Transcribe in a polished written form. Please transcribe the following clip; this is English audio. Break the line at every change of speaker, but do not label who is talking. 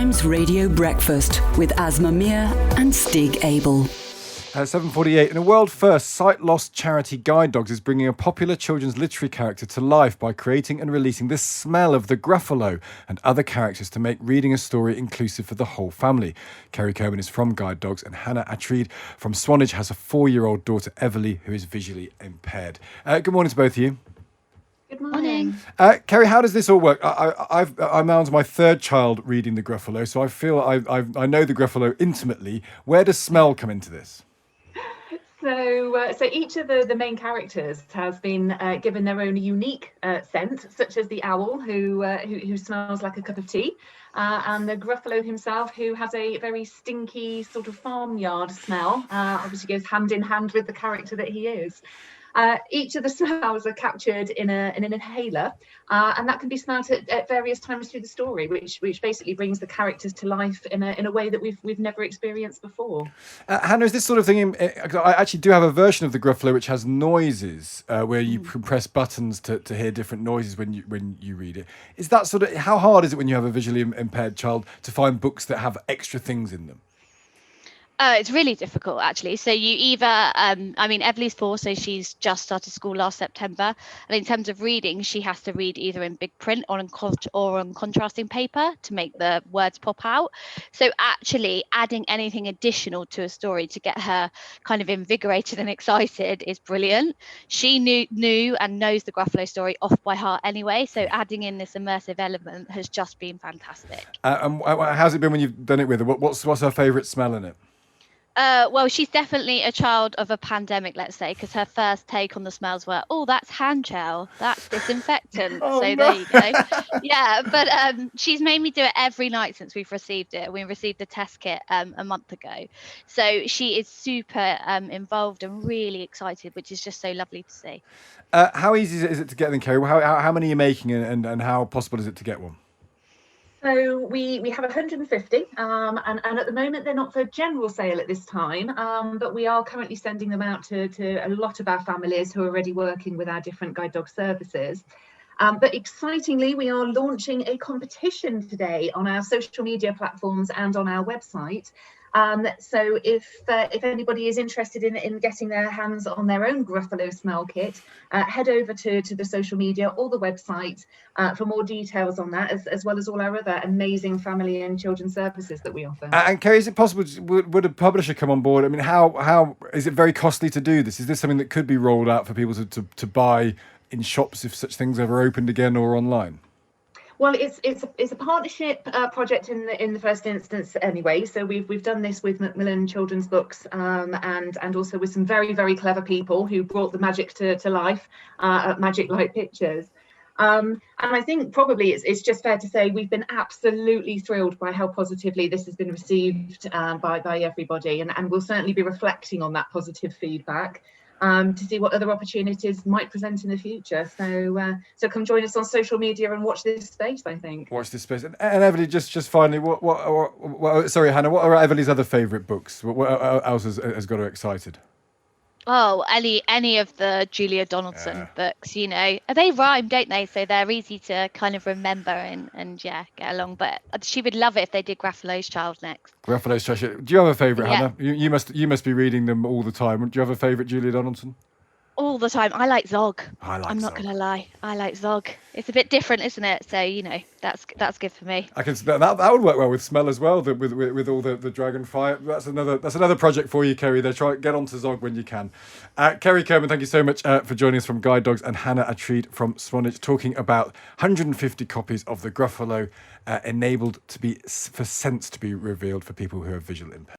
Times Radio Breakfast with Asma Mir and Stig Abel.
7:48. In a world first, sight loss charity Guide Dogs is bringing a popular children's literary character to life by creating and releasing the smell of the Gruffalo and other characters to make reading a story inclusive for the whole family. Kerry Coburn is from Guide Dogs, and Hannah Atreed from Swanage has a 4-year-old daughter, Everly, who is visually impaired. Good morning to both of you.
Good morning.
Kerry, how does this all work? I'm now on to my third child reading the Gruffalo, so I feel I know the Gruffalo intimately. Where does smell come into this?
So each of the main characters has been given their own unique scent, such as the owl, who smells like a cup of tea, and the Gruffalo himself, who has a very stinky sort of farmyard smell. Obviously goes hand in hand with the character that he is. Each of the smells are captured in an inhaler, and that can be smelt at various times through the story, which basically brings the characters to life in a way that we've never experienced before.
Hannah, is this sort of thing? I actually do have a version of the Gruffalo which has noises where you can press buttons to hear different noises when you read it. Is that sort of how hard is it when you have a visually impaired child to find books that have extra things in them?
It's really difficult, actually. So you either, Everly's 4, so she's just started school last September. And in terms of reading, she has to read either in big print or on contrasting paper to make the words pop out. So actually adding anything additional to a story to get her kind of invigorated and excited is brilliant. She knew and knows the Gruffalo story off by heart anyway. So adding in this immersive element has just been fantastic.
And how's it been when you've done it with her? What's her favourite smell in it?
Well, she's definitely a child of a pandemic, let's say, because her first take on the smells were, oh, that's hand gel, that's disinfectant. There you go. Yeah, but she's made me do it every night since we've received it. We received the test kit a month ago. So she is super involved and really excited, which is just so lovely to see.
How easy is it to get them, Kerry? How many are you making, and how possible is it to get one?
So we have 150, and at the moment they're not for general sale at this time, but we are currently sending them out to a lot of our families who are already working with our different guide dog services. But excitingly, we are launching a competition today on our social media platforms and on our website. So if anybody is interested in getting their hands on their own Gruffalo smell kit, head over to the social media or the website for more details on that, as well as all our other amazing family and children's services that we offer. And
Kerry, is it possible, would a publisher come on board? I mean, how is it very costly to do this? Is this something that could be rolled out for people to buy in shops if such things ever opened again, or online?
Well, it's a partnership project in the first instance anyway. So we've done this with Macmillan Children's Books and also with some very, very clever people who brought the magic to life at Magic Light Pictures. And I think probably it's just fair to say we've been absolutely thrilled by how positively this has been received by everybody, and we'll certainly be reflecting on that positive feedback to see what other opportunities might present in the future. So come join us on social media and watch this space, I think.
Watch this space. And Everly, just finally, sorry, Hannah, what are Everly's other favourite books? What else has got her excited?
Oh, any of the Julia Donaldson books, they rhyme, don't they? So they're easy to kind of remember and get along. But she would love it if they did Gruffalo's Child next. Gruffalo's
Child. Do you have a favourite, Hannah? You must be reading them all the time. Do you have a favourite Julia Donaldson?
All the time. I like Zog.
I'm
not gonna lie. I like Zog. It's a bit different, isn't it? So that's good for me.
I can that would work well with smell as well. With all the dragon fire. That's another project for you, Kerry. Get onto Zog when you can. Kerry Coburn, thank you so much for joining us from Guide Dogs, and Hannah Atreed from Swanage, talking about 150 copies of the Gruffalo enabled for scents to be revealed for people who are visual impaired.